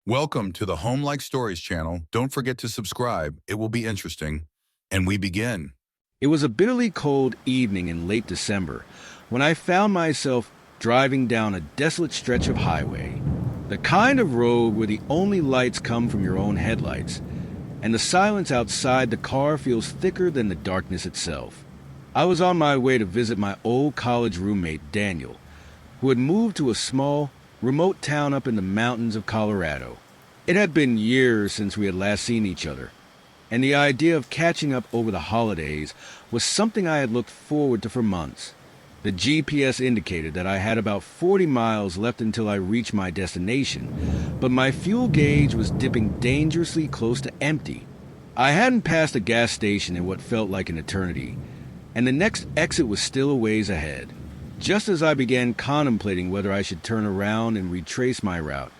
Welcome to the Home Like Stories channel. Don't forget to subscribe. It will be interesting. And we begin. It was a bitterly cold evening in late December when I found myself driving down a desolate stretch of highway, the kind of road where the only lights come from your own headlights, and the silence outside the car feels thicker than the darkness itself. I was on my way to visit my old college roommate, Daniel, who had moved to a small, remote town up in the mountains of Colorado. It had been years since we had last seen each other, and the idea of catching up over the holidays was something I had looked forward to for months. The GPS indicated that I had about 40 miles left until I reached my destination, but my fuel gauge was dipping dangerously close to empty. I hadn't passed a gas station in what felt like an eternity, and the next exit was still a ways ahead. Just as I began contemplating whether I should turn around and retrace my route,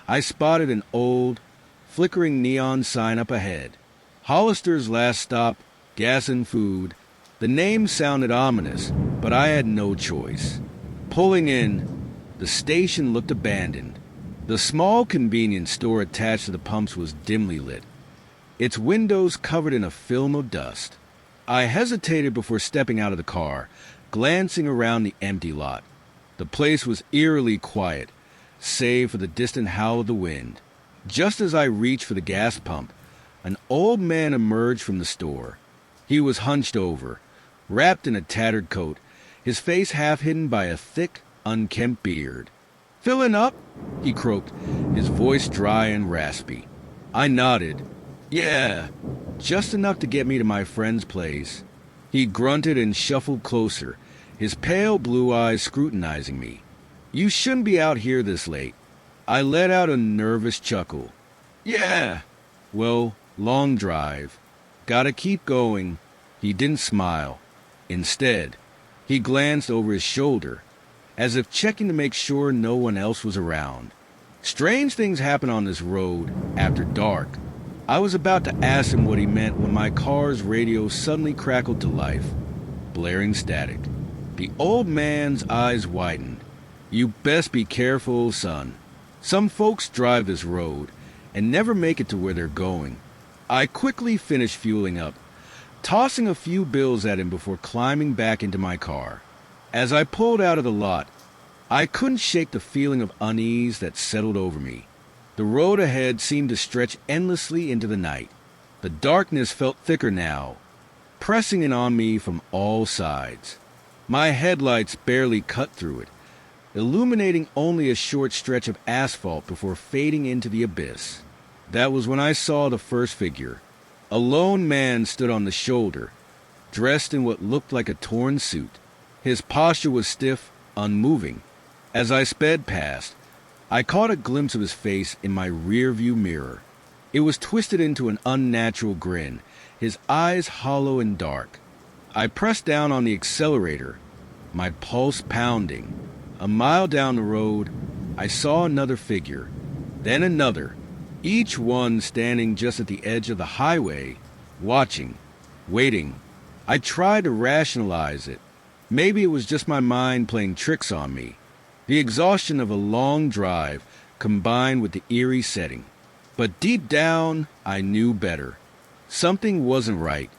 I spotted an old, flickering neon sign up ahead. Hollister's Last Stop, Gas and Food. The name sounded ominous, but I had no choice. Pulling in, the station looked abandoned. The small convenience store attached to the pumps was dimly lit, its windows covered in a film of dust. I hesitated before stepping out of the car, glancing around the empty lot. The place was eerily quiet, save for the distant howl of the wind. Just as I reached for the gas pump, an old man emerged from the store. He was hunched over, wrapped in a tattered coat, his face half hidden by a thick, unkempt beard. "Filling up?" he croaked, his voice dry and raspy. I nodded. "Yeah, just enough to get me to my friend's place." He grunted and shuffled closer, his pale blue eyes scrutinizing me. "You shouldn't be out here this late." I let out a nervous chuckle. "Yeah, well, long drive. Gotta keep going." He didn't smile. Instead, he glanced over his shoulder, as if checking to make sure no one else was around. Strange things happen on this road after dark. I was about to ask him what he meant when my car's radio suddenly crackled to life, blaring static. The old man's eyes widened. "You best be careful, son. Some folks drive this road and never make it to where they're going." I quickly finished fueling up, tossing a few bills at him before climbing back into my car. As I pulled out of the lot, I couldn't shake the feeling of unease that settled over me. The road ahead seemed to stretch endlessly into the night. The darkness felt thicker now, pressing in on me from all sides. My headlights barely cut through it, illuminating only a short stretch of asphalt before fading into the abyss. That was when I saw the first figure. A lone man stood on the shoulder, dressed in what looked like a torn suit. His posture was stiff, unmoving. As I sped past, I caught a glimpse of his face in my rearview mirror. It was twisted into an unnatural grin, his eyes hollow and dark. I pressed down on the accelerator, my pulse pounding. A mile down the road, I saw another figure, then another, each one standing just at the edge of the highway, watching, waiting. I tried to rationalize it. Maybe it was just my mind playing tricks on me. The exhaustion of a long drive combined with the eerie setting. But deep down, I knew better. Something wasn't right.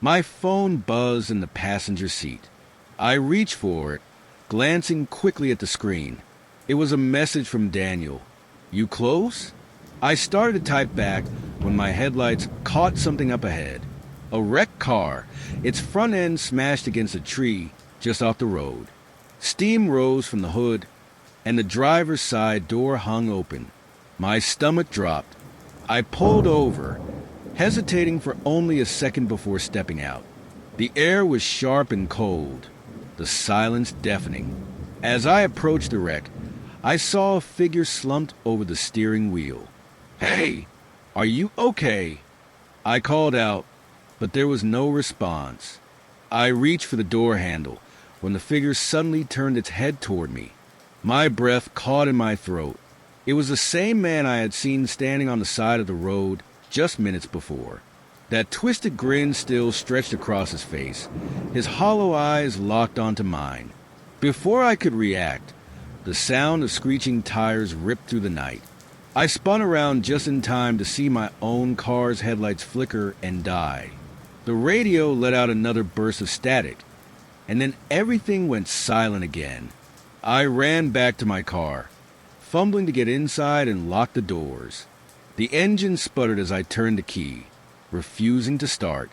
My phone buzzed in the passenger seat. I reached for it, glancing quickly at the screen. It was a message from Daniel. "You close?" I started to type back when my headlights caught something up ahead. A wrecked car, its front end smashed against a tree just off the road. Steam rose from the hood, and the driver's side door hung open. My stomach dropped. I pulled over, hesitating for only a second before stepping out. The air was sharp and cold, the silence deafening. As I approached the wreck, I saw a figure slumped over the steering wheel. "Hey, are you okay?" I called out, but there was no response. I reached for the door handle when the figure suddenly turned its head toward me. My breath caught in my throat. It was the same man I had seen standing on the side of the road just minutes before. That twisted grin still stretched across his face, his hollow eyes locked onto mine. Before I could react, the sound of screeching tires ripped through the night. I spun around just in time to see my own car's headlights flicker and die. The radio let out another burst of static, and then everything went silent again. I ran back to my car, fumbling to get inside and lock the doors. The engine sputtered as I turned the key, refusing to start.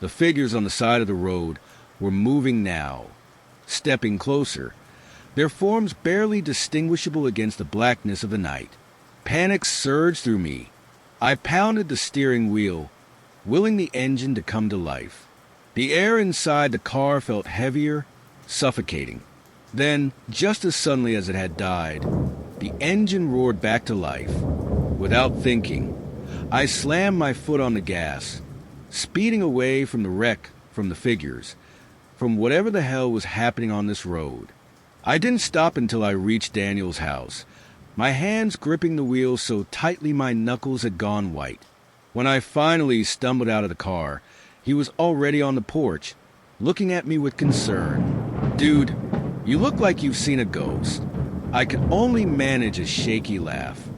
The figures on the side of the road were moving now, stepping closer, their forms barely distinguishable against the blackness of the night. Panic surged through me. I pounded the steering wheel, willing the engine to come to life. The air inside the car felt heavier, suffocating. Then, just as suddenly as it had died, the engine roared back to life. Without thinking, I slammed my foot on the gas, speeding away from the wreck, from the figures, from whatever the hell was happening on this road. I didn't stop until I reached Daniel's house, my hands gripping the wheel so tightly my knuckles had gone white. When I finally stumbled out of the car, he was already on the porch, looking at me with concern. "Dude, you look like you've seen a ghost." I could only manage a shaky laugh.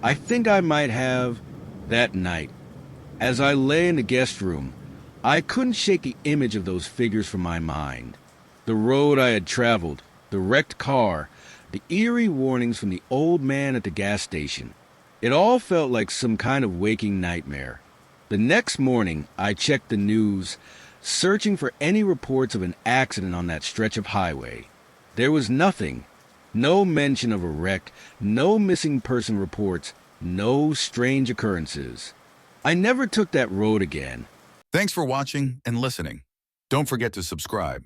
I think I might have. That night, as I lay in the guest room, I couldn't shake the image of those figures from my mind. The road I had traveled, the wrecked car, the eerie warnings from the old man at the gas station. It all felt like some kind of waking nightmare. The next morning, I checked the news, searching for any reports of an accident on that stretch of highway. There was nothing. No mention of a wreck, no missing person reports, no strange occurrences. I never took that road again. Thanks for watching and listening. Don't forget to subscribe.